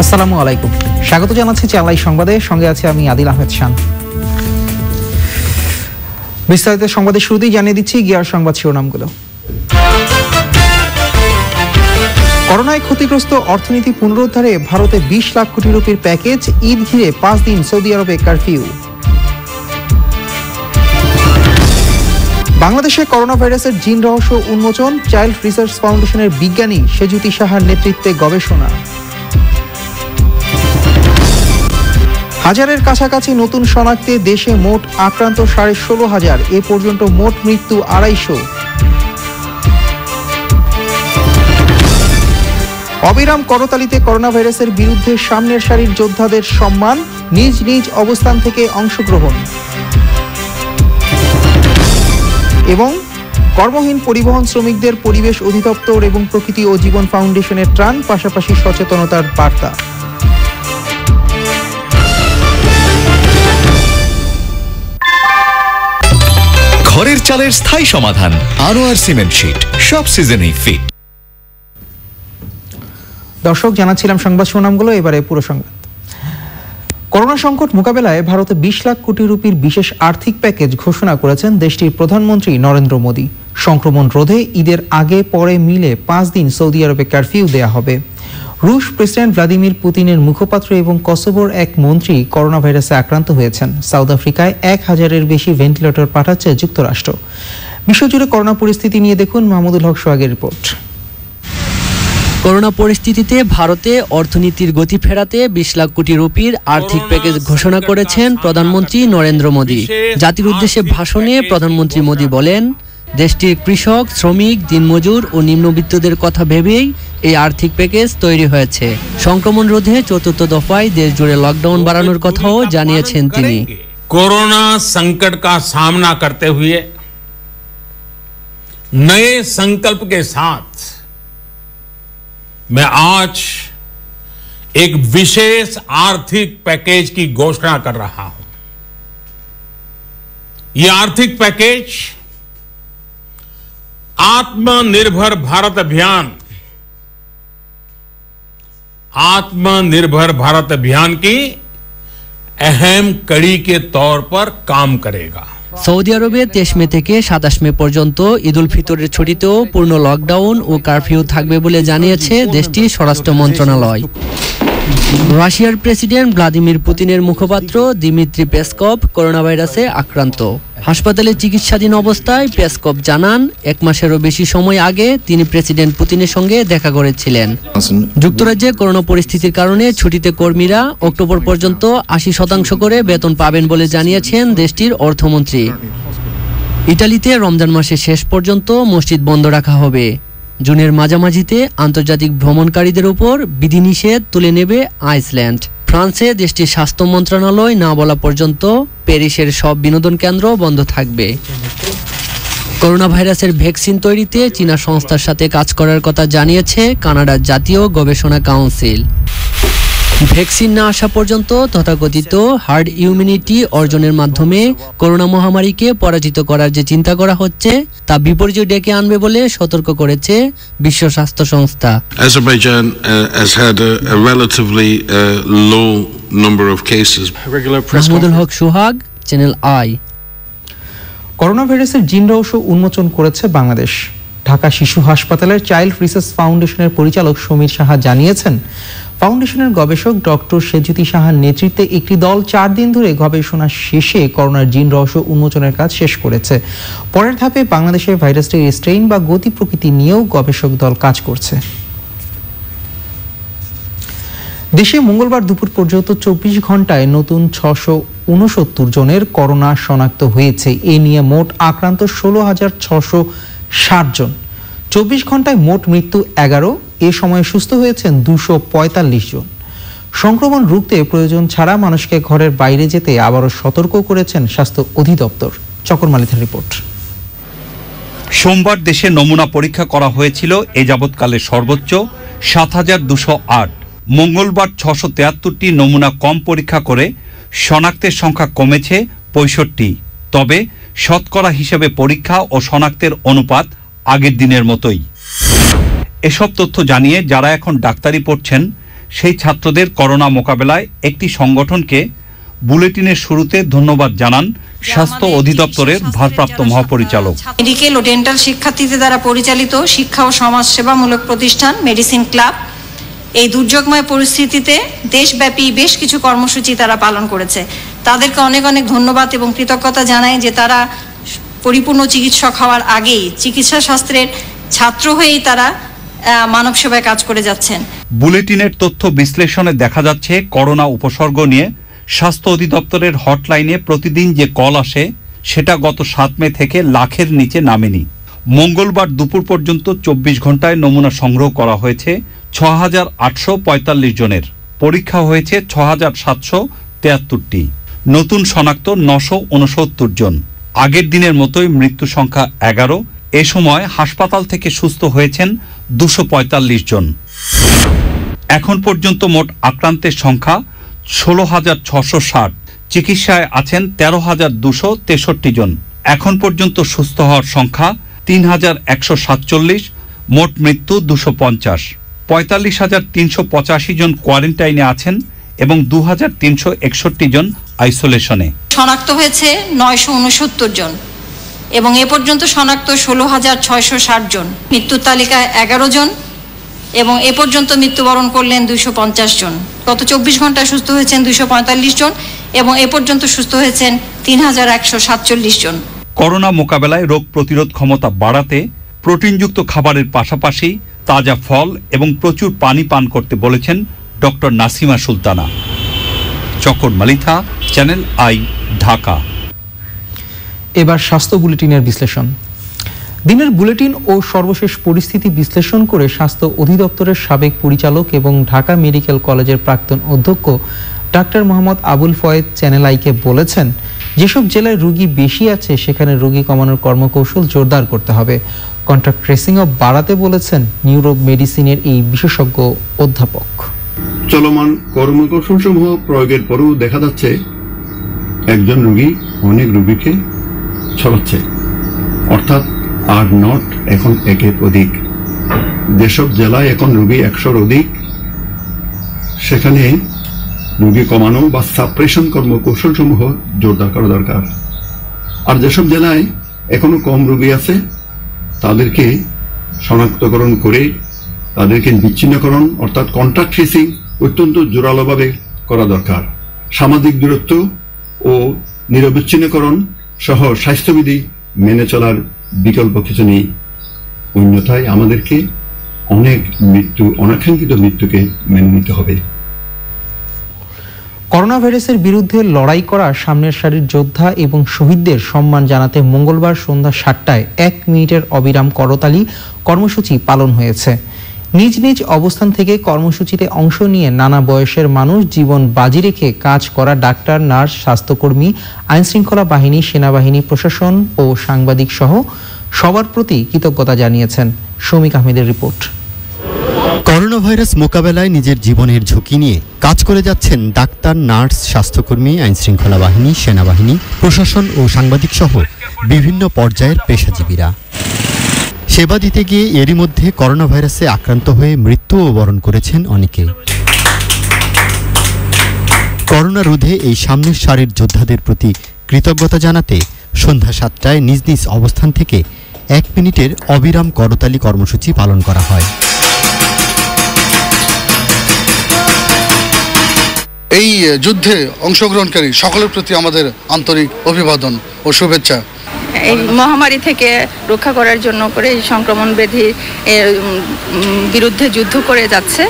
আসসালামু আলাইকুম, স্বাগত জানাচ্ছি চ্যানেল সংবাদে, সঙ্গে আছে আমি আদিল আহমেদ শান। বিস্তারিত সংবাদের শুরুতেই জানিয়ে দিচ্ছি গিয়ার সংবাদ শিরোনামগুলো। করোনায় ক্ষতিগ্রস্ত অর্থনীতি পুনরুদ্ধারে ভারতে 20 লাখ কোটি রুপির প্যাকেজ, ঈদ ঘিরে 5 দিন সৌদি আরবে কারফিউ। বাংলাদেশে করোনা ভাইরাসের জিন রহস্য উন্মোচন, চাইল্ড রিসার্চ ফাউন্ডেশনের বিজ্ঞানী সেজুতি সাহার নেতৃত্বে গবেষণা। হাজারের কাছাকাছি নতুন শনাক্তে, দেশে মোট আক্রান্ত 16,500, এ পর্যন্ত মোট মৃত্যু 250। অবিরাম করতালিতে করোনা ভাইরাসের বিরুদ্ধে সামনের সারির যোদ্ধাদের সম্মান, নিজ নিজ অবস্থান থেকে অংশগ্রহণ। এবং কর্মহীন পরিবহন শ্রমিকদের পরিবেশ অধিদপ্তর এবং প্রকৃতি ও জীবন ফাউন্ডেশনের ত্রাণ, পাশাপাশি সচেতনতার বার্তা। ঘরের চালের স্থায়ী সমাধান আনোয়ার সিমেন্ট শীট, সব সিজনেই ফিট। দর্শক, জানাচ্ছিলাম সংবাদ শিরোনামগুলো, এবারে পুরো সংবাদ। করোনা সংকট মোকাবেলায় ভারতে 20 লাখ কোটি রুপির বিশেষ আর্থিক প্যাকেজ ঘোষণা করেছেন দেশটির প্রধানমন্ত্রী নরেন্দ্র মোদী। সংক্রমণ রোধে ঈদের আগে পরে মিলে 5 দিন সৌদি আরবে কারফিউ দেয়া হবে। রুশ প্রেসিডেন্ট ভ্লাদিমির পুতিনের মুখপাত্র এবং কসোভোর এক মন্ত্রী করোনা ভাইরাসে আক্রান্ত হয়েছেন। সাউথ আফ্রিকায় 1000-এর বেশি ভেন্টিলেটর পাঠাচ্ছে যুক্তরাষ্ট্র। বিশ্বজুড়ে করোনা পরিস্থিতি নিয়ে দেখুন মাহমুদুল হক সোহাগের রিপোর্ট। করোনা পরিস্থিতিতে ভারতে অর্থনীতির গতি ফেরাতে 20 লাখ কোটি রুপির আর্থিক প্যাকেজ ঘোষণা করেছেন প্রধানমন্ত্রী নরেন্দ্র মোদী। জাতির উদ্দেশ্যে ভাষণে প্রধানমন্ত্রী মোদী বলেন, দেশটির কৃষক, শ্রমিক, দিনমজুর ও নিম্নবিত্তদের কথা ভেবেই এই আর্থিক প্যাকেজ তৈরি হয়েছে। সংক্রমণ রোধে চতুর্থ দফায় দেশ জুড়ে লকডাউন বাড়ানোর কথাও জানিয়েছেন তিনি। कोरोना संकट का सामना करते हुए नए संकल्प के साथ मैं आज एक विशेष आर्थिक पैकेज की घोषणा कर रहा हूं। यह आर्थिक पैकेज आत्मनिर्भर भारत अभियान की अहम कड़ी के तौर पर काम करेगा। সৌদি আরবে 23 মে থেকে 27 মে পর্যন্ত ঈদ উল ফিতরের ছুটিতেও পূর্ণ লকডাউন ও কারফিউ থাকবে বলে জানিয়েছে দেশটির স্বরাষ্ট্র মন্ত্রণালয়। রাশিয়ার প্রেসিডেন্ট ভ্লাদিমির পুতিনের মুখপাত্র দিমিত্রি পেসকভ করোনা ভাইরাসে আক্রান্ত। হাসপাতালে চিকিৎসাধীন অবস্থায় পেসকভ জানান, 1 মাসেরও বেশি সময় আগে তিনি প্রেসিডেন্ট পুতিনের সঙ্গে দেখা করেছিলেন। যুক্তরাজ্যে করোনা পরিস্থিতির কারণে ছুটিতে কর্মীরা অক্টোবর পর্যন্ত 80% করে বেতন পাবেন বলে জানিয়েছেন দেশটির অর্থমন্ত্রী। ইতালিতে রমজান মাসের শেষ পর্যন্ত মসজিদ বন্ধ রাখা হবে। জুনের মাঝামাঝিতে আন্তর্জাতিক ভ্রমণকারীদের উপর বিধিনিষেধ তুলে নেবে আইসল্যান্ড। ফ্রান্সে দেশটির স্বাস্থ্য মন্ত্রণালয় না বলা পর্যন্ত প্যারিসের সব বিনোদন কেন্দ্র বন্ধ থাকবে। করোনা ভাইরাসের ভ্যাকসিন তৈরিতে চীনা সংস্থার সাথে কাজ করার কথা জানিয়েছে কানাডার জাতীয় গবেষণা কাউন্সিল। ভ্যাকসিন না আসা পর্যন্ত তথাকথিত হার্ড ইমিউনিটি অর্জনের মাধ্যমে করোনা মহামারীকে পরাজিত করার যে চিন্তা করা হচ্ছে তা বিপর্যয় ডেকে আনবে বলে সতর্ক করেছে বিশ্ব স্বাস্থ্য সংস্থা। Azerbaijan has had a relatively low number of cases. Mahmudul Haque Sohag, channel I. Corona ভাইরাসের জিন রহস্য উন্মোচন করেছে বাংলাদেশ। ঢাকা শিশু হাসপাতালের চাইল্ড রিসার্চ ফাউন্ডেশনের পরিচালক সমীর সাহা জানিয়েছেন, ফাউন্ডেশনের গবেষক ডক্টর সেজুতি সাহার নেতৃত্বে একটি দল 4 দিন ধরে গবেষণা শেষে করোনার জিন রহস্য উন্মোচনের কাজ শেষ করেছে। পরের ধাপে বাংলাদেশে ভাইরাসটির স্ট্রেইন বা গতি প্রকৃতি নিয়েও গবেষক দল কাজ করছে। দেশে মঙ্গলবার দুপুর পর্যন্ত 24 ঘন্টায় নতুন 669 জনের করোনা শনাক্ত হয়েছে। এ নিয়ে মোট আক্রান্ত 16,660 জন। 24 ঘন্টায় মোট মৃত্যু 11। এ সময় সুস্থ হয়েছেন 245 জন। সংক্রমণ রুখতে প্রয়োজন ছাড়া মানুষকে ঘরের বাইরে যেতে আবারও সতর্ক করেছেন স্বাস্থ্য অধিদপ্তর। চকর মালিথার রিপোর্ট। সোমবার দেশে নমুনা পরীক্ষা করা হয়েছিল এ যাবৎকালে সর্বোচ্চ 7,208। মঙ্গলবার 673টি নমুনা কম পরীক্ষা করে শনাক্তের সংখ্যা কমেছে 65। তবে শতকরা হিসেবে পরীক্ষা ও শনাক্তের অনুপাত আগের দিনের মতোই। এসব তথ্য জানিয়ে যারা এখন ডাক্তারি পড়ছেন সেই ছাত্রদের করোনা মোকাবেলায় একটি সংগঠনকে বুলেটিনের শুরুতে ধন্যবাদ জানান স্বাস্থ্য অধিদপ্তরের ভারপ্রাপ্ত মহাপরিচালক। মেডিকেল ও ডেন্টাল শিক্ষার্থীদের দ্বারা পরিচালিত শিক্ষা ও সমাজসেবামূলক প্রতিষ্ঠান মেডিসিন ক্লাব এই দুর্যোগময় পরিস্থিতিতে দেশব্যাপী বেশ কিছু কর্মসূচি তারা পালন করেছে। তাদেরকে অনেক অনেক ধন্যবাদ এবং কৃতজ্ঞতা জানাই যে তারা পরিপূর্ণ চিকিৎসক হওয়ার আগেই চিকিৎসা শাস্ত্রের ছাত্র হয়েই তারা মানব সেবায় কাজ করে যাচ্ছেন। বুলেটিনের তথ্য বিশ্লেষণে দেখা যাচ্ছে করোনা উপসর্গ নিয়ে স্বাস্থ্য অধিদপ্তরের হটলাইনে প্রতিদিন যে কল আসে সেটা গত 7 মে থেকে লাখের নিচে নামেনি। মঙ্গলবার দুপুর পর্যন্ত 24 ঘন্টায় নমুনা সংগ্রহ করা হয়েছে 6,845 জনের, পরীক্ষা হয়েছে 6,773টি, নতুন শনাক্ত 969 জন। আগের দিনের মতোই মৃত্যু সংখ্যা 11। এ সময় হাসপাতাল থেকে সুস্থ হয়েছেন 245 জন। এখন পর্যন্ত মোট আক্রান্তের সংখ্যা 16,660, চিকিৎসায় আছেন 13,263 জন। এখন পর্যন্ত সুস্থ হওয়ার সংখ্যা 3,147, মোট মৃত্যু 250। 45,385 জন কোয়ারেন্টাইনে আছেন এবং 2,361 জন আইসোলেশনে। শনাক্ত হয়েছে 969 জন এবং এ পর্যন্ত শনাক্ত 16,660 জন। মৃত্যুর তালিকায় 11 জন এবং এ পর্যন্ত মৃত্যুবরণ করলেন 250 জন। গত 24 ঘন্টায় সুস্থ হয়েছেন 245 জন এবং এ পর্যন্ত সুস্থ হয়েছেন 3,147 জন। করোনা মোকাবেলায় রোগ প্রতিরোধ ক্ষমতা বাড়াতে প্রোটিনযুক্ত খাবারের পাশাপাশি তাজা ফল এবং প্রচুর পানি পান করতে বলেছেন ডক্টর নাসিমা সুলতানা। চকর মালিথা, চ্যানেল আই, ঢাকা। এবার স্বাস্থ্য বুলেটিনের বিশ্লেষণ। দিনের বুলেটিন ও সর্বশেষ পরিস্থিতি বিশ্লেষণ করে স্বাস্থ্য অধিদপ্তরের সাবেক পরিচালক এবং ঢাকা মেডিকেল কলেজের প্রাক্তন অধ্যক্ষ ডাক্তার মোহাম্মদ আবুল ফয়েদ চ্যানেল আইকে বলেছেন, যেসব জেলায় রোগী বেশি আছে সেখানে রোগী কমানোর কর্মকৌশল জোরদার করতে হবে। কন্ট্যাক্ট ট্রেসিংও বাড়াতে বলেছেন নিউরো মেডিসিনের এই বিশেষজ্ঞ অধ্যাপক। চলমান কর্মকৌশল সমূহ প্রয়োগের পরেও দেখা যাচ্ছে একজন রোগী অনেক রোগীকে ছড়াচ্ছে, অর্থাৎ আর নট এখন একের অধিক। যেসব জেলায় এখন রোগী 100-র অধিক সেখানে রোগী কমানো বা সাপ্রেশন কর্মকৌশল সমূহ জোরদার করা দরকার। আর যেসব জেলায় এখনো কম রোগী আছে তাদেরকে শনাক্তকরণ করে তাদেরকে বিচ্ছিন্নকরণ অর্থাৎ কন্ট্যাক্ট ট্রেসিং অত্যন্ত জোরালোভাবে করা দরকার। সামাজিক দূরত্ব ও নিরবিচ্ছিন্নকরণ সহ স্বাস্থ্যবিধি মেনে চলার বিকল্প কিছু নেই। অন্যথায় আমাদেরকে অনাকাঙ্ক্ষিত মৃত্যুকে মেনে নিতে হবে। করোনা ভাইরাসের বিরুদ্ধে লড়াই করা সামনের সারির যোদ্ধা এবং শহীদদের সম্মান জানাতে মঙ্গলবার সন্ধ্যা 7টায় 1 মিনিটের অবিরাম করতালি কর্মসূচি পালন হয়েছে। নিজ নিজ অবস্থান থেকে কর্মসূচিতে অংশ নিয়ে নানা বয়সের মানুষ জীবন বাজি রেখে কাজ করা ডাক্তার, নার্স, স্বাস্থ্যকর্মী, আইনশৃঙ্খলা বাহিনী, সেনাবাহিনী, প্রশাসন ও সাংবাদিক সহ সবার প্রতি কৃতজ্ঞতা জানিয়েছেন। শমিক আহমেদের রিপোর্ট। করোনা ভাইরাস মোকাবেলায় নিজের জীবনের ঝুঁকি নিয়ে কাজ করে যাচ্ছেন ডাক্তার, নার্স, স্বাস্থ্যকর্মী, আইনশৃঙ্খলা বাহিনী, সেনাবাহিনী, প্রশাসন ও সাংবাদিক সহ বিভিন্ন পর্যায়ের পেশাজীবীরা। সেবা দিতে গিয়ে এরই মধ্যে করোনা ভাইরাসে আক্রান্ত হয়ে মৃত্যুও বরণ করেছেন অনেকে। করোনা রোধে এই সামনের সারির যোদ্ধাদের প্রতি কৃতজ্ঞতা জানাতে সন্ধ্যা 7টায় নিজ নিজ অবস্থান থেকে 1 মিনিটের অবিরাম করতালি কর্মসূচি পালন করা হয়। এই যুদ্ধে অংশগ্রহণকারী সকলের প্রতি আমাদের আন্তরিক অভিবাদন ও শুভেচ্ছা। এই মহামারী থেকে রক্ষা করার জন্য করে এই সংক্রমণ ব্যাধির বিরুদ্ধে যুদ্ধ করে যাচ্ছে,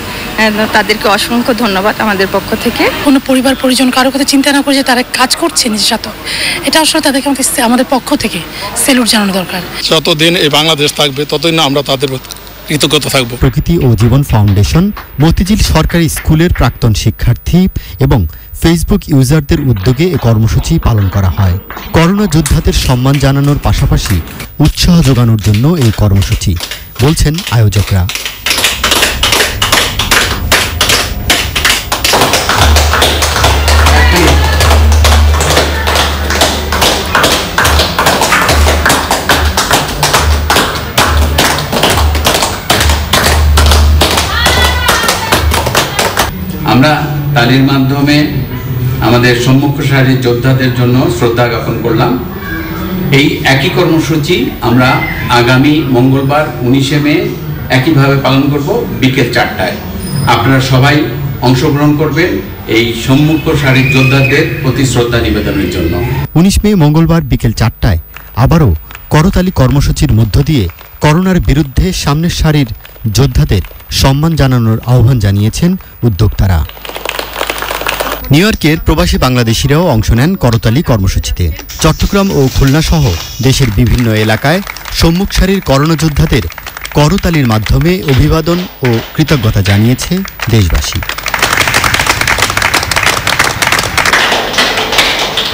তাদেরকে অসংখ্য ধন্যবাদ আমাদের পক্ষ থেকে। কোনো পরিবার পরিজন কারো কথা চিন্তা না করে যে তারা কাজ করছে নিজের সাথে, এটা আসলে তাদেরকে আমাদের পক্ষ থেকে স্যালুট জানানো দরকার। যতদিন এই বাংলাদেশ থাকবে ততদিন আমরা তাদের কৃতজ্ঞতা থাকব। প্রকৃতি ও জীবন ফাউন্ডেশন, মতিঝিল সরকারি স্কুলের প্রাক্তন শিক্ষার্থী এবং ফেসবুক ইউজারদের উদ্যোগে এ কর্মসূচি পালন করা হয়। করোনা যোদ্ধাদের সম্মান জানানোর পাশাপাশি উৎসাহ যোগানোর জন্য এই কর্মসূচি, বলছেন আয়োজকরা। আমরা তালির মাধ্যমে আমাদের সম্মুখ সারির যোদ্ধাদের জন্য শ্রদ্ধা জ্ঞাপন করলাম। এই একই কর্মসূচি আমরা আগামী মঙ্গলবার 19শে মে একইভাবে পালন করব বিকেল 4টায়। আপনারা সবাই অংশগ্রহণ করবেন এই সম্মুখ সারির যোদ্ধাদের প্রতি শ্রদ্ধা নিবেদনের জন্য। 19 মে মঙ্গলবার বিকেল 4টায় আবারও করতালি কর্মসূচির মধ্য দিয়ে করোনার বিরুদ্ধে সামনের সারির যোদ্ধাদের সম্মান জানানোর আহ্বান জানিয়েছেন উদ্যোক্তারা। নিউ ইয়র্কের প্রবাসী বাংলাদেশিরাও অংশ নেন করতালি কর্মসূচিতে। চট্টগ্রাম ও খুলনা সহ দেশের বিভিন্ন এলাকায় সম্মুখ সারির করোনা যোদ্ধাদের করতালির মাধ্যমে অভিবাদন ও কৃতজ্ঞতা জানিয়েছে দেশবাসী।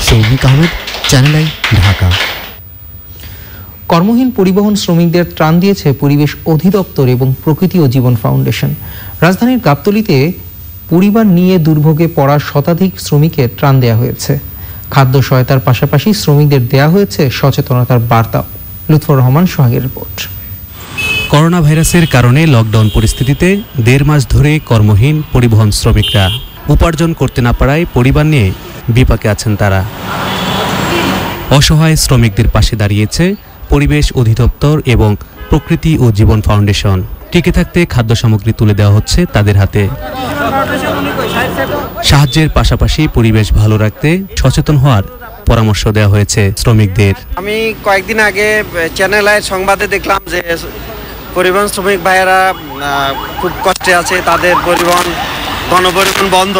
Soumik Ahmed, channel I, Dhaka. কর্মহীন পরিবহন শ্রমিকদের ত্রাণ দিয়েছে পরিবেশ অধিদপ্তর এবং প্রকৃতি ও জীবন ফাউন্ডেশন। রাজধানীর গাবতলীতে পরিবার নিয়ে দুর্ভোগে পড়া শতাধিক শ্রমিকের ত্রাণ দেওয়া হয়েছে। খাদ্য সহায়তার পাশাপাশি শ্রমিকদের দেওয়া হয়েছে সচেতনতার বার্তা। লুৎফর রহমান সোহাগের রিপোর্ট। করোনা ভাইরাসের কারণে লকডাউন পরিস্থিতিতে 1.5 মাস ধরে কর্মহীন পরিবহন শ্রমিকরা উপার্জন করতে না পারায় পরিবার নিয়ে বিপাকে আছেন তারা। অসহায় শ্রমিকদের পাশে দাঁড়িয়েছে পরিবেশ অধিদপ্তর এবং প্রকৃতি ও জীবন ফাউন্ডেশন। টিকে থাকতে খাদ্য সামগ্রী তুলে দেওয়া হচ্ছে তাদের হাতে। সাহায্যের পাশাপাশি পরিবেশ ভালো রাখতে সচেতন হওয়ার পরামর্শ দেওয়া হয়েছে শ্রমিকদের। আমি কয়েকদিন আগে চ্যানেল আই সংবাদে দেখলাম যে পরিবহন শ্রমিক ভাইয়েরা খুব কষ্টে আছে, তাদের গণপরিবহন বন্ধ।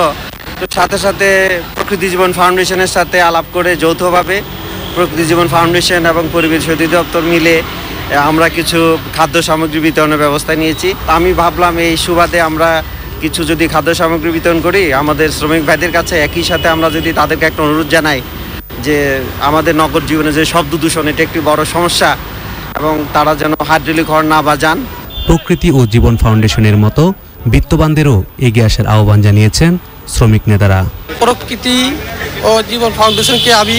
তো সাথে সাথে প্রকৃতি জীবন ফাউন্ডেশনের সাথে আলাপ করে যৌথভাবে প্রকৃতি জীবন ফাউন্ডেশন এবং পরিবেশ অধিদপ্তর মিলে আমরা কিছু খাদ্য সামগ্রী বিতরণের ব্যবস্থা নিয়েছি। আমি ভাবলাম এই সুবাদে আমরা কিছু যদি খাদ্য সামগ্রী বিতরণ করি আমাদের শ্রমিক ভাইদের কাছে, একই সাথে আমরা যদি তাদেরকে একটা অনুরোধ জানাই যে আমাদের নগর জীবনে যে শব্দ দূষণ এটা একটি বড় সমস্যা এবং তারা যেন হাইড্রোলিক হর্ন না বাজান। প্রকৃতি ও জীবন ফাউন্ডেশনের মতো বিত্তবানদেরও এগিয়ে আসার আহ্বান জানিয়েছেন শ্রমিক নেতারা। প্রকৃতি ও জীবন ফাউন্ডেশনকে আমি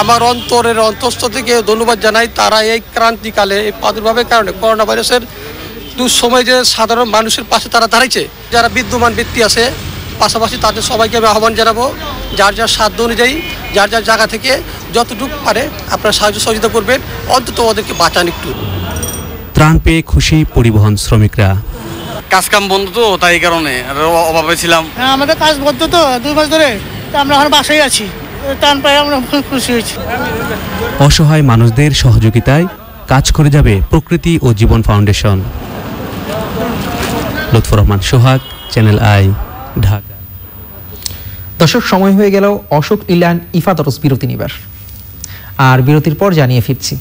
আমার অন্তরের অন্তঃস্থ থেকে ধন্যবাদ জানাই। তারা এই ক্রান্তিকালে এই প্রাদুর্ভাবের কারণে করোনা ভাইরাসের দুঃসময় যে সাধারণ মানুষের পাশে তারা দাঁড়াইছে। যারা বিদ্যমান ব্যক্তি আছে পাশাপাশি তাদের সবাইকে আমি আহ্বান জানাবো, যার যার সাধ্য অনুযায়ী যার যার জায়গা থেকে যতটুকু পারে আপনারা সাহায্য সহযোগিতা করবেন, অন্তত ওদেরকে বাঁচান একটু। ত্রাণ পেয়ে খুশি পরিবহন শ্রমিকরা। কাজকাম বন্ধ তো, তাই কারণে অভাবে ছিলাম। আমাদের কাজ বন্ধ তো 2 মাস ধরে, আমরা এখন বাসায় আছি। ত্রাণ পেয়ে আমরা খুব খুশি হয়েছি। অসহায় মানুষদের সহযোগিতায় কাজ করে যাবে প্রকৃতি ও জীবন foundation. Lutfar Rahman Sohag, channel I, Dhaka. দর্শক, সময় হয়ে গেল অশোক ইলান ইফাতরস বিরতি নিবার, আর বিরতির পর জানিয়ে ফিরছি।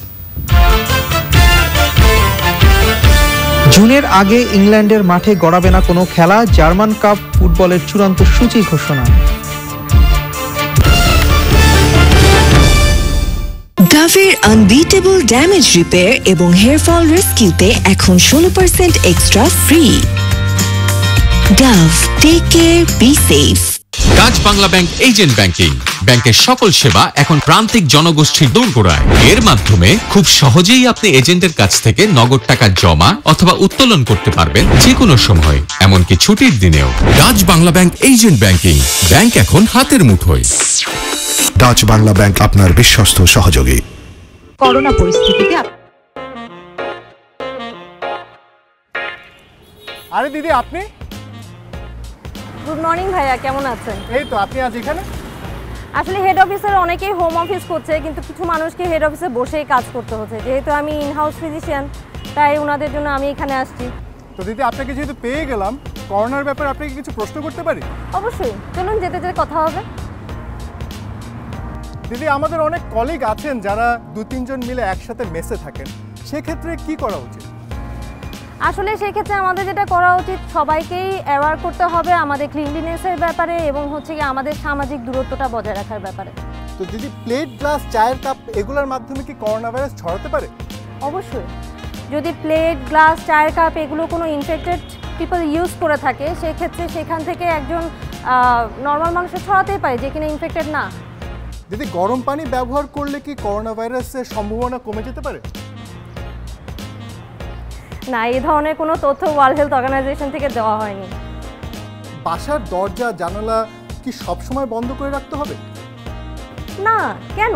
জুনের আগে ইংল্যান্ডের মাঠে গড়াবে না কোনো খেলা, জার্মান কাপ ফুটবলের চূড়ান্ত সূচি ঘোষণা। ডাভের আনবিটেবল ড্যামেজ রিপেয়ার এবং হেয়ার ফল রেস্কিউতে এখন 16% extra free. Dove, take care, be safe. Dutch Bangla bank agent banking, ব্যাংকের সকল সেবা এখন প্রান্তিক জনগোষ্ঠীর দোরগোড়ায়। এর মাধ্যমে খুব সহজেই আপনি এজেন্টের কাছ থেকে নগদ টাকা জমা অথবা উত্তোলন করতে পারবেন যে কোনো সময়, এমনকি ছুটির দিনেও। Dutch Bangla bank agent banking, bank এখন হাতের মুঠোয়। ডাচ বাংলা ব্যাংক, আপনার বিশ্বস্ত সহযোগী। করোনা পরিস্থিতিতে আরে দিদি, আপনি? গুড মর্নিং ভাইয়া, কেমন আছেন? এই তো, আপনি আজ এখানে? আসলে হেড অফিসের অনেকেই হোম অফিস করছে, কিন্তু কিছু মানুষকে হেড অফিসে বসেই কাজ করতে হচ্ছে। যেহেতু আমি ইনহাউস ফিজিশিয়ান, তাই ওনাদের জন্য আমি এখানে আসছি। তো দিদি, আপনাকে যেহেতু পেয়ে গেলাম, করোনার ব্যাপারে আপনাকে কিছু প্রশ্ন করতে পারি? অবশ্যই, চলুন যেতে যেতে কথা হবে। দিদি, আমাদের অনেক কলিগ আছেন যারা 2-3 জন মিলে একসাথে মেসে থাকেন, সেক্ষেত্রে কি করা উচিত? আসলে সেক্ষেত্রে আমাদের যেটা করা উচিত, সবাইকেই অ্যাওয়ার করতে হবে আমাদের ক্লিনলিনেসের ব্যাপারে এবং হচ্ছে কি আমাদের সামাজিক দূরত্বটা বজায় রাখার ব্যাপারে। তো দিদি, প্লেট, গ্লাস, চায়ের কাপ এগুলোর মাধ্যমে কি করোনা ভাইরাস ছড়াতে পারে? অবশ্যই, যদি প্লেট, গ্লাস, চায়ের কাপ এগুলো কোনো ইনফেক্টেড পিপল ইউজ করে থাকে, সেক্ষেত্রে সেখান থেকে একজন নর্মাল মানুষের ছড়াতেই পারে যে কিনা ইনফেক্টেড না। দিদি, গরম পানি ব্যবহার করলে কি করোনা ভাইরাসের সম্ভাবনা কমে যেতে পারে? না, এই ধরনের কোনো তথ্য ওয়ার্ল্ড হেলথ অর্গানাইজেশন থেকে দেওয়া হয়নি। বাসার দরজা জানালা কি সবসময় বন্ধ করে রাখতে হবে? না, কেন?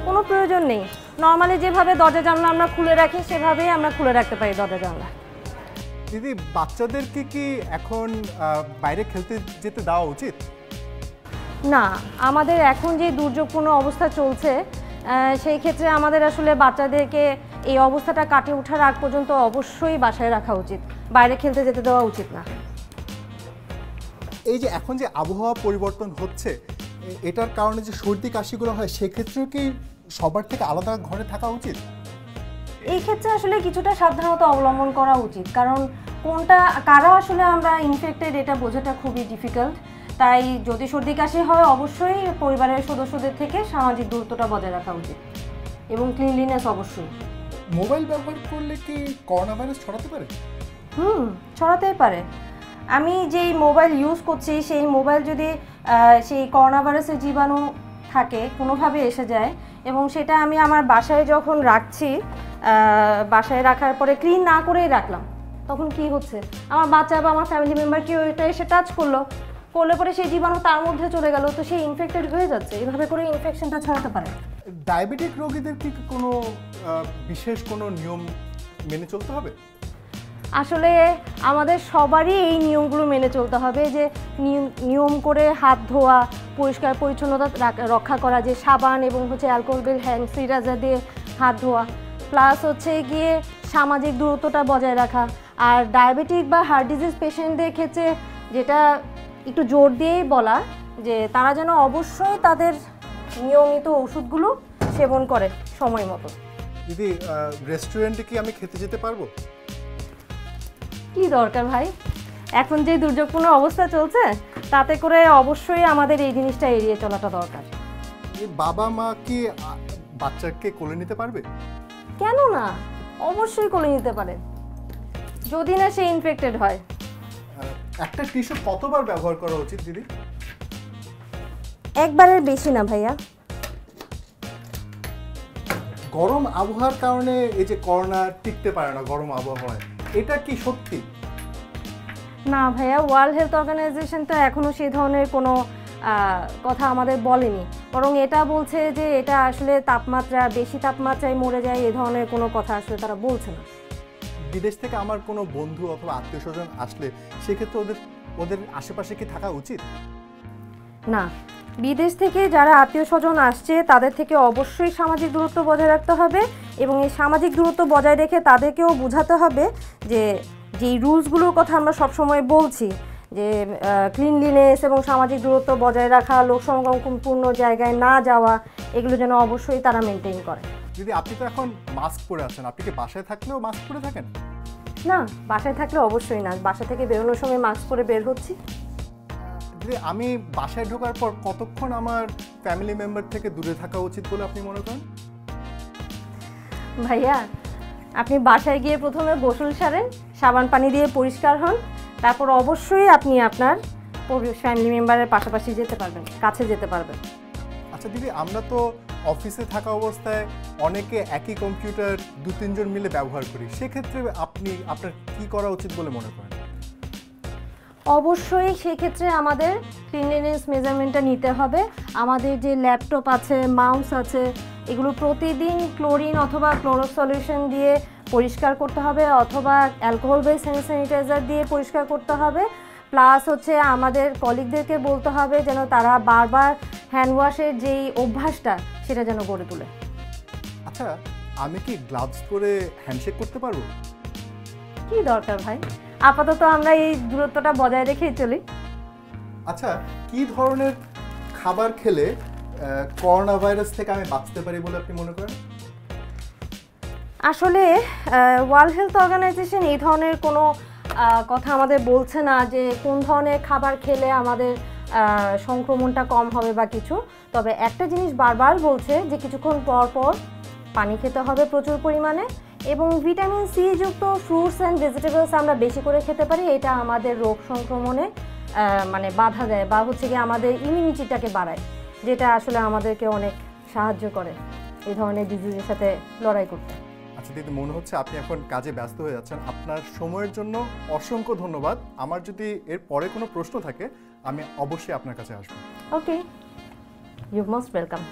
কোনো প্রয়োজন নেই। নর্মালি যেভাবে দরজা জানলা আমরা খুলে রাখি সেভাবেই আমরা খুলে রাখতে পারি দরজা জানলা। দিদি, বাচ্চাদেরকে কি এখন বাইরে খেলতে যেতে দেওয়া উচিত? না, আমাদের এখন যে দুর্যোগপূর্ণ অবস্থা চলছে সেই ক্ষেত্রে আমাদের আসলে বাচ্চাদেরকে এই অবস্থাটা কাটিয়ে ওঠার আগ পর্যন্ত অবশ্যই বাসায় রাখা উচিত, বাইরে খেলতে যেতে দেওয়া উচিত না। এই যে এখন যে আবহাওয়া পরিবর্তন হচ্ছে, এটার কারণে যে সর্দি কাশিগুলো হয়, সেক্ষেত্রেও কি সবার থেকে আলাদা ঘরে থাকা উচিত? এই ক্ষেত্রে আসলে কিছুটা সাবধানতা অবলম্বন করা উচিত, কারণ কোনটা কারা আসলে আমরা ইনফেক্টেড এটা বোঝাটা খুবই ডিফিকাল্ট। তাই যদি সর্দি কাশি হয় অবশ্যই পরিবারের সদস্যদের থেকে সামাজিক দূরত্বটা বজায় রাখা উচিত এবং ক্লিনলিনেস অবশ্যই। মোবাইল ব্যবহার করলে কি করোনা ভাইরাস ছড়াতে পারে? ছড়াতেই পারে। আমি যেই মোবাইল ইউজ করছি সেই মোবাইল যদি সেই করোনা ভাইরাসের জীবাণু থাকে কোনোভাবে এসে যায় এবং সেটা আমি আমার বাসায় যখন রাখছি, বাসায় রাখার পরে ক্লিন না করেই রাখলাম, তখন কি হচ্ছে, আমার বাচ্চা বা আমার ফ্যামিলি মেম্বার কেউ এটা এসে টাচ করলে পরে সেই জীবাণু তার মধ্যে চলে গেল, তো সেই ইনফেক্টেড হয়ে যাচ্ছে। এভাবে করে ইনফেকশনটা ছড়াতে পারে। ডায়াবেটিক রোগীদের কি কোনো বিশেষ কোনো নিয়ম মেনে চলতে হবে? আসলে আমাদের সবারই এই নিয়মগুলো মেনে চলতে হবে, যে নিয়ম করে হাত ধোয়া, পরিষ্কার পরিচ্ছন্নতা রক্ষা করা, যে সাবান এবং অ্যালকোহল বেল হ্যান্ড স্যানিটাইজার দিয়ে হাত ধোয়া, প্লাস গিয়ে সামাজিক দূরত্বটা বজায় রাখা। আর ডায়াবেটিক বা হার্ট ডিজিজ পেশেন্টদের ক্ষেত্রে যেটা একটু জোর দিয়েই বলা, যে তারা যেন অবশ্যই তাদের নিয়মিত ওষুধগুলো সেবন করে সময় মতো। দিদি, রেস্টুরেন্টে কি আমি খেতে যেতে পারবো? কি দরকার ভাই, এখন যে দুর্যোগপূর্ণ অবস্থা চলছে তাতে করে অবশ্যই আমাদের এই জিনিসটা এড়িয়ে চলাটা দরকার। বাবা মা কি বাচ্চাকে কোলে নিতে পারবে? কেন না, অবশ্যই কোলে নিতে পারে, যদি না সে ইনফেক্টেড হয়। একটা টিস্যু কতবার ব্যবহার করা উচিত দিদি? একবারের বেশি না ভাইয়া। গরম আবহাওয়ার কারণে এই যে করোনা টিকতে পারে না গরম আবহাওয়ায়, এটা কি সত্যি? না ভাইয়া, ওয়ার্ল্ড হেলথ অর্গানাইজেশন তো এখনো সেই ধরনের কোনো কথা আমাদের বলেনি, বরং এটা বলছে যে এটা আসলে বেশি তাপমাত্রায় মরে যায়, এ ধরনের কোনো কথা আসলে তারা বলছে না। বিদেশ থেকে আমার কোনো বন্ধু অথবা আত্মীয় স্বজন আসলে সেক্ষেত্রে ওদের আশেপাশে কি থাকা উচিত? না, বিদেশ থেকে যারা আত্মীয় স্বজন আসছে তাদের থেকে অবশ্যই সামাজিক দূরত্ব বজায় রাখতে হবে এবং এই সামাজিক দূরত্ব বজায় রেখে তাদেরকেও বোঝাতে হবে যে যেই রুলসগুলোর কথা আমরা সবসময় বলছি, যে ক্লিনলিনেস এবং সামাজিক দূরত্ব বজায় রাখা, লোক সমাগমপূর্ণ জায়গায় না যাওয়া, এগুলো যেন অবশ্যই তারা মেনটেন করে। দিদি, আপনি তো এখন মাস্ক পরে আছেন, আপনি কি বাসায় থাকলেও মাস্ক পরে থাকেন? না, বাসায় থাকলে অবশ্যই না, বাসা থেকে বেরোনোর সময় মাস্ক পরে বের হচ্ছি। দিদি, আমি বাসায় ঢোকার পর কতক্ষণ আমার ফ্যামিলি মেম্বার থেকে দূরে থাকা উচিত বলে আপনি মনে করেন? ভাইয়া, আপনি বাসায় গিয়ে প্রথমে গোসল সারেন, সাবান পানি দিয়ে পরিষ্কার হন, তারপর অবশ্যই আপনি আপনার ফ্যামিলি মেম্বারের পাশাপাশি যেতে পারবেন, কাছে যেতে পারবেন। আচ্ছা দিদি, আমরা তো অফিসে থাকা অবস্থায় অনেকে একই কম্পিউটার 2-3 জন মিলে ব্যবহার করি, সেক্ষেত্রে আপনার কি করা উচিত বলে মনে করেন? অবশ্যই সেক্ষেত্রে আমাদের ক্লিনলিনেস মেজারমেন্টটা নিতে হবে। আমাদের যে ল্যাপটপ আছে, মাউস আছে, এগুলো প্রতিদিন ক্লোরিন অথবা ক্লোরো সলিউশন দিয়ে পরিষ্কার করতে হবে অথবা অ্যালকোহল বেস হ্যান্ড স্যানিটাইজার দিয়ে পরিষ্কার করতে হবে। প্লাস আমাদের কলিগদেরকে বলতে হবে যেন তারা বারবার হ্যান্ড ওয়াশের যেই অভ্যাসটা সেটা যেন গড়ে তোলে। আচ্ছা, আমি কি গ্লাভস পরে হ্যান্ডশেক করতে পারবো? কি দরকার ভাই, আপাতত আমরা এই দূরত্বটা বজায় রেখেই চলি। আচ্ছা, কি ধরনের খাবার খেলে করোনা ভাইরাস থেকে আমি বাঁচতে পারি বলে আপনি মনে করেন? আসলে ওয়ার্ল্ড হেলথ অর্গানাইজেশন এই ধরনের কোনো কথা আমাদের বলছে না যে কোন ধরনের খাবার খেলে আমাদের সংক্রমণটা কম হবে বা কিছু। তবে একটা জিনিস বারবার বলছে যে কিছুক্ষণ পর পর পানি খেতে হবে প্রচুর পরিমাণে এবং ভিটামিন সি যুক্ত ফ্রুটস অ্যান্ড ভেজিটেবলস আমরা বেশি করে খেতে পারি। এটা আমাদের রোগ সংক্রমণে মানে বাধা দেয় বা গিয়ে আমাদের ইমিউনিটিটাকে বাড়ায়, যেটা আসলে আমাদেরকে অনেক সাহায্য করে এই ধরনের ডিজিজের সাথে লড়াই করতে। আচ্ছা দিদি, মনে হচ্ছে আপনি এখন কাজে ব্যস্ত হয়ে যাচ্ছেন। আপনার সময়ের জন্য অসংখ্য ধন্যবাদ। আমার যদি এর পরে কোনো প্রশ্ন থাকে আমি অবশ্যই আপনার কাছে আসবো। ওকে, ইউ মোস্ট ওয়েলকাম।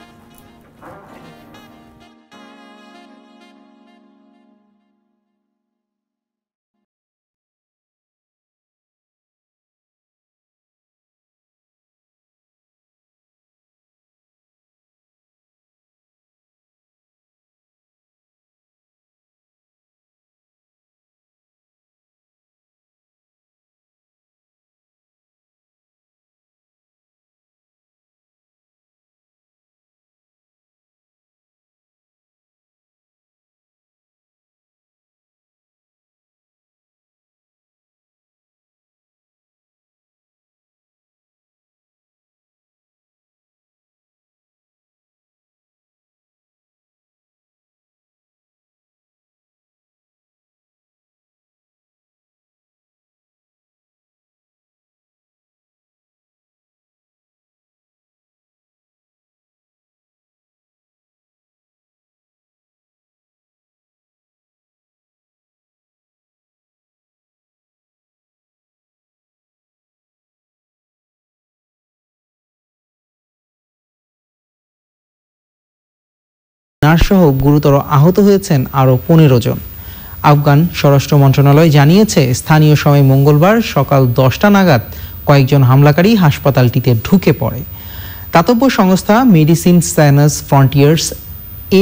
নার্সসহ গুরুতর আহত হয়েছেন আরও 15 জন। আফগান স্বরাষ্ট্র মন্ত্রণালয় জানিয়েছে, স্থানীয় সময় মঙ্গলবার সকাল 10টা নাগাদ কয়েকজন হামলাকারী হাসপাতালটিতে ঢুকে পড়ে। দাতব্য সংস্থা মেডিসিন সায়েন্স ফ্রন্টিয়ার্স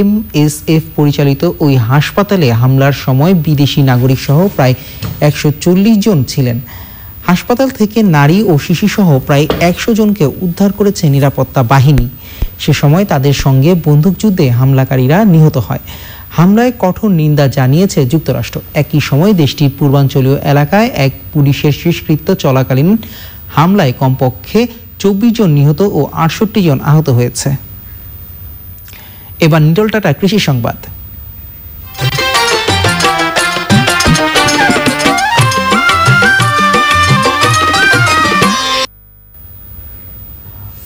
MSF পরিচালিত ওই হাসপাতালে হামলার সময় বিদেশি নাগরিক সহ প্রায় 140 জন ছিলেন। হাসপাতাল থেকে নারী ও শিশুসহ প্রায় 100 জনকে উদ্ধার করেছে নিরাপত্তা বাহিনী। সে সময় তাদের সঙ্গে বন্দুকযুদ্ধে হামলাকারীরা নিহত হয়। হামলায় কঠোর নিন্দা জানিয়েছে যুক্তরাষ্ট্র। একই সময় দেশটির পূর্বাঞ্চলীয় এলাকায় এক পুলিশের শেষকৃত্য চলাকালীন হামলায় কমপক্ষে 24 জন নিহত ও 68 জন আহত হয়েছে। এবার নিটল টাটা কৃষি সংবাদ।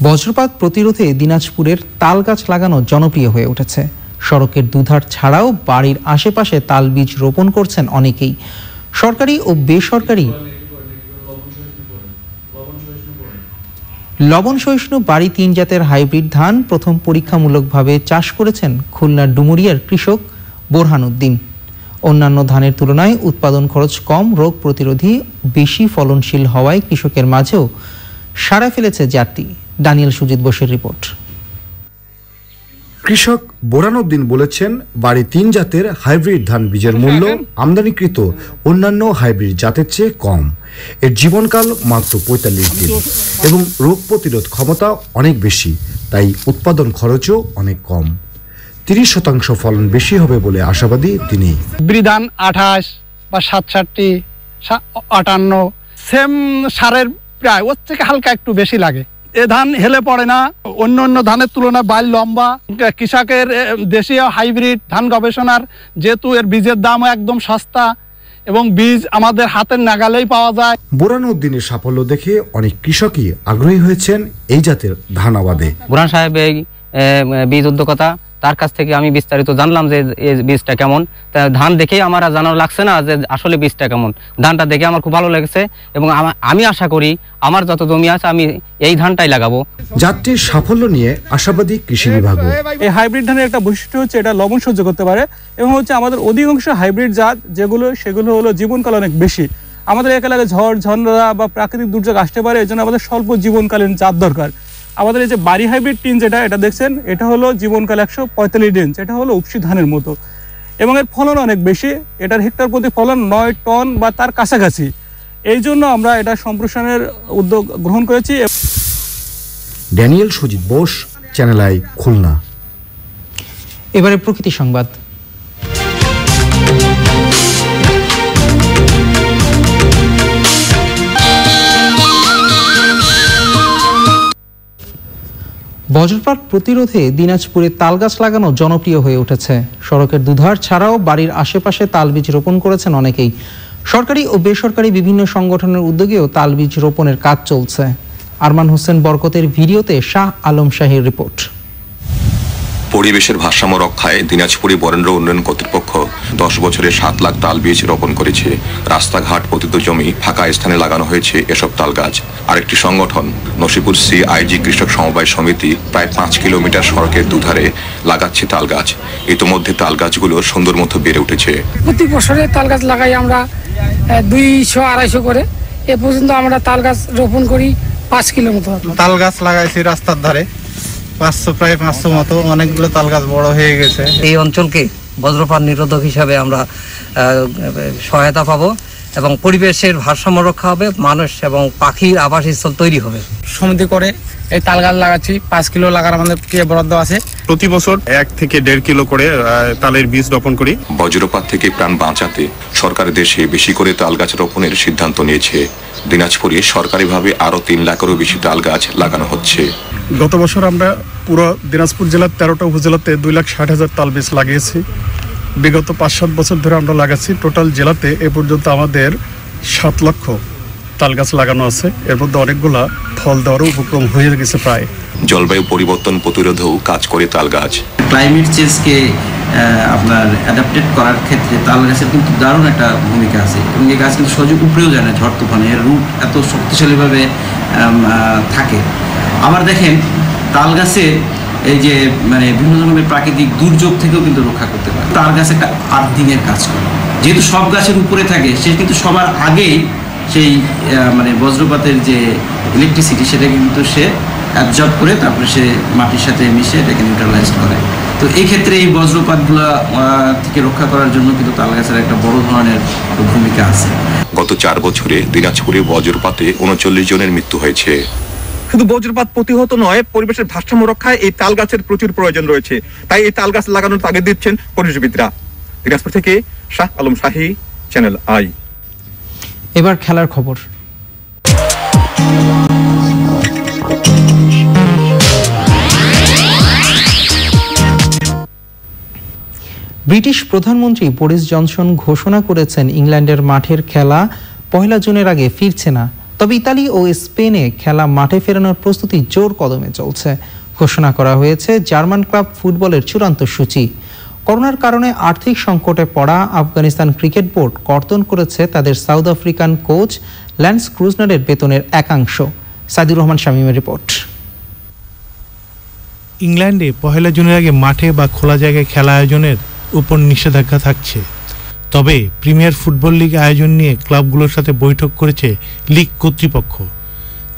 বজ্রপাত প্রতিরোধে দিনাজপুরের তাল গাছ লাগানো জনপ্রিয় হয়ে উঠেছে। সড়কের দুধার ছাড়াও বাড়ির আশেপাশে তাল বীজ রোপণ করছেন অনেকেই। সরকারি ও বেসরকারি লবণ সহিষ্ণু বাড়ি 3 জাতের হাইব্রিড ধান প্রথম পরীক্ষামূলকভাবে চাষ করেছেন খুলনার ডুমুরিয়ার কৃষক বোরহান উদ্দিন। অন্যান্য ধানের তুলনায় উৎপাদন খরচ কম, রোগ প্রতিরোধী, বেশি ফলনশীল হওয়ায় কৃষকের মাঝেও সাড়া ফেলেছে জাতটি। দানিয়েল সুজিত বোসের রিপোর্ট। কৃষক বোরহানউদ্দিন বলেছেন, বাড়ি 3 জাতের হাইব্রিড ধান বীজের মূল্য আমদানিকৃত অন্যান্য হাইব্রিড জাতের চেয়ে কম। এর জীবনকাল মাত্র 45 দিন এবং রোগ প্রতিরোধ ক্ষমতা অনেক বেশি, তাই উৎপাদন খরচও অনেক কম। 30% ফলন বেশি হবে বলে আশাবাদী তিনি। ধান 28 বা 67, 58 সেম সারের প্রায় ওর থেকে হালকা একটু বেশি লাগে। এ ধান হেলে পড়ে না, অন্য অন্য ধানের তুলনায় বাইল লম্বা। কৃষকের দেশীয় হাইব্রিড ধান গবেষণার যেহেতু এর বীজের দামও একদম সস্তা এবং বীজ আমাদের হাতের নাগালেই পাওয়া যায়। বোরহানউদ্দিনের সাফল্য দেখে অনেক কৃষকই আগ্রহী হয়েছেন এই জাতের ধান আবাদে। বোরহান সাহেব এই বীজ উদ্যোক্তা, তার কাছ থেকে আমি বিস্তারিত জানলাম যে এই বীজটা কেমন। তা ধান দেখেই আমার আর জানা লাগছে না যে আসলে বীজটা কেমন। ধানটা দেখে আমার খুব ভালো লেগেছে এবং আমি আশা করি আমার যত জমি আছে আমি এই ধানটাই লাগাবো। জাতটির সাফল্য নিয়ে আশাবাদী কৃষি বিভাগ। এই হাইব্রিড ধানের একটা বৈশিষ্ট্য হচ্ছে এটা লবণ সহ্য করতে পারে এবং হচ্ছে আমাদের অধিকাংশ হাইব্রিড জাত সেগুলো হলো জীবনকাল অনেক বেশি। আমাদের এলাকায় ঝড় ঝঞ্ঝা বা প্রাকৃতিক দুর্যোগ আসতে পারে, এজন্য আমাদের স্বল্প জীবনকালীন জাত দরকার। আমাদের এই যে বাড়ি হাইব্রিড 3 এটা দেখছেন, এটা হলো জীবনকাল 145 দিন, এটা হলো উপসি ধানের মতো এবং এর ফলন অনেক বেশি। এটার হেক্টর প্রতি ফলন 9 টন বা তার কাছাকাছি। এই জন্য আমরা এটা সম্প্রসারণের উদ্যোগ গ্রহণ করেছি। Daniel Sujit Bose, channel I, Khulna. এবারে প্রকৃতি সংবাদ। বজ্রপাত প্রতিরোধে দিনাজপুরে তালগাছ লাগানো জনপ্রিয় হয়ে উঠেছে। সড়কের দুধার ছাড়াও বাড়ির আশেপাশে তালবীজ রোপণ করেছেন অনেকেই। সরকারি ও বেসরকারি বিভিন্ন সংগঠনের উদ্যোগেও তালবীজ রোপণের কাজ চলছে। আরমান হোসেন বরকতের ভিডিওতে শাহ আলম শাহের রিপোর্ট। পরিবেশের ভারসাম্য রক্ষায় দিনাজপুরে বরেন্দ্র উন্নয়ন কর্তৃপক্ষ 10 বছরে 7 লাখ তাল বীজ রোপণ করেছে। রাস্তাঘাট পতিত জমি ফাঁকা স্থানে লাগানো হয়েছে এসব তাল গাছ। আরেকটি সংগঠন নসিপুর CIG কৃষক সমবায় সমিতি প্রায় 5 কিলোমিটার সড়কের দুধারে লাগাচ্ছে তাল গাছ। ইতোমধ্যে তাল গাছগুলো সুন্দর মতো বেড়ে উঠেছে। প্রতি বছরে তাল গাছ লাগাই আমরা 200-250 করে। এ পর্যন্ত আমরা তাল গাছ রোপণ করি 5 কিলো মতো। তাল গাছ লাগাইছি রাস্তার ধারে প্রায় 500 মতো, অনেকগুলো তাল গাছ বড় হয়ে গেছে। এই অঞ্চলকে বজ্রপাত নিরোধক হিসাবে আমরা সহায়তা পাবো এবং পরিবেশের ভারসাম্য রক্ষা হবে, মানুষ এবং পাখির আবাসস্থল তৈরি হবে। সমিতি করে এই তাল গাছ লাগাচ্ছি, 5 কিলো লাগার আমাদের বরাদ্দ আছে। প্রতি বছর 1 থেকে 1.5 কিলো করে তালের বীজ রোপণ করি। বজ্রপাত থেকে প্রাণ বাঁচাতে সরকার দেশে বেশি করে তাল গাছ রোপণের সিদ্ধান্ত নিয়েছে। দিনাজপুরে সরকারিভাবে আরো 3 লাখেরও বেশি তাল গাছ লাগানো হচ্ছে। গত বছর আমরা পুরো দিনাজপুর জেলার 13টা উপজেলাতে 2,60,000 তাল বীজ লাগিয়েছি। বিগত 5-7 বছর ধরে আমরা লাগাচ্ছি। টোটাল জেলাতে এ পর্যন্ত আমাদের 7 লক্ষ তাল গাছ লাগানো আছে। এর মধ্যে অনেকগুলা ফল দেওয়ার উপক্রম হয়ে গেছে প্রায়। জলবায়ু পরিবর্তন প্রতিরোধেও কাজ করে তাল গাছ। ক্লাইমেট চেঞ্জকে আপনার অ্যাডাপ্টেড করার ক্ষেত্রে তাল গাছের কিন্তু দারুণ একটা ভূমিকা আছে এবং এই গাছ কিন্তু সহজে উপরেও যায় না ঝড় তুফানে। এর রুট এত শক্তিশালীভাবে থাকে। আবার দেখেন তাল গাছে এই যে মানে বিভিন্ন রকমের প্রাকৃতিক দুর্যোগ থেকেও কিন্তু রক্ষা করতে পারে। তাল গাছ একটা আর্থিংয়ের কাজ করে, যেহেতু সব গাছের উপরে থাকে সে কিন্তু সবার আগেই সেই মানে বজ্রপাতের যে ইলেকট্রিসিটি সেটা কিন্তু সে অ্যাবজর্ব করে তারপরে সে মাটির সাথে মিশে এটাকে নিউট্রালাইজ করে। তো এই ক্ষেত্রে এই বজ্রপাতগুলো থেকে রক্ষা করার জন্য কিন্তু তাল গাছের একটা বড় ধরনের ভূমিকা আছে। গত 4 বছরে দিনাজপুরে বজ্রপাতে 39 জনের মৃত্যু হয়েছে। শুধু বজ্রপাত প্রতিহত নয়, পরিবেশের ভারসাম্য রক্ষায় এই তাল গাছের প্রচুর প্রয়োজন রয়েছে। তাই এই তাল গাছ লাগানোর তাগিদ দিচ্ছেন পরিবেশবিদরা। দিনাজপুর থেকে শাহ আলম শাহী, চ্যানেল আই। এবার খেলার খবর। ব্রিটিশ প্রধানমন্ত্রী বরিস জনসন ঘোষণা করেছেন ইংল্যান্ডের মাঠের খেলা 1 জুনের আগে ফিরছে না। তবে ইতালি ও স্পেনে খেলা মাঠে ফেরানোর প্রস্তুতি জোর কদমে চলছে। ঘোষণা করা হয়েছে জার্মান ক্লাব ফুটবলের চূড়ান্ত সূচি। করোনার কারণে আর্থিক সংকটে পড়া আফগানিস্তান ক্রিকেট বোর্ড কর্তন করেছে তাদের সাউথ আফ্রিকান কোচ ল্যান্স ক্রুজনারের বেতনের একাংশ। সাইদুর রহমান শামীমের রিপোর্ট। ইংল্যান্ডে 1 জুনের আগে মাঠে বা খোলা জায়গায় খেলা আয়োজনের উপর নিষেধাজ্ঞা থাকছে। তবে প্রিমিয়ার ফুটবল লিগ আয়োজন নিয়ে ক্লাবগুলোর সাথে বৈঠক করেছে লিগ কর্তৃপক্ষ।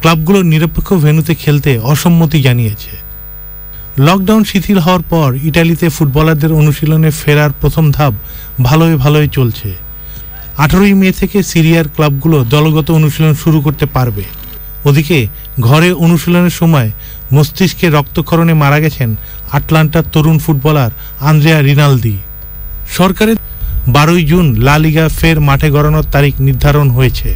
ক্লাবগুলো নিরপেক্ষ ভেন্যুতে খেলতে অসম্মতি জানিয়েছে। লকডাউন শিথিল হওয়ার পর ইটালিতে ফুটবলারদের অনুশীলনে ফেরার প্রথম ধাপ ভালোই চলছে। 18 মে থেকে সিরিয়ার ক্লাবগুলো দলগত অনুশীলন শুরু করতে পারবে। ওদিকে ঘরে অনুশীলনের সময় মস্তিষ্কে রক্তক্ষরণে মারা গেছেন আটলান্টার তরুণ ফুটবলার আন্দ্রেয়া রিনালদি। সরকারের 12 জুন লা লিগা ফের মাঠে গড়ানোর তারিখ নির্ধারণ হয়েছে।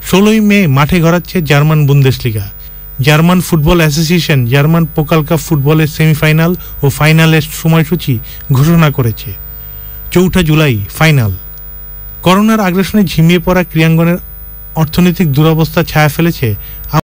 16 মে মাঠে গড়াচ্ছে German Bundesliga. German football association German Pokal cup ফুটবলের সেমিফাইনাল ও ফাইনালের সময়সূচি ঘোষণা করেছে। 4 জুলাই ফাইনাল। করোনার আগ্রাসনে ঝিমিয়ে পড়া ক্রীড়াঙ্গনের অর্থনৈতিক দুরবস্থা ছায়া ফেলেছে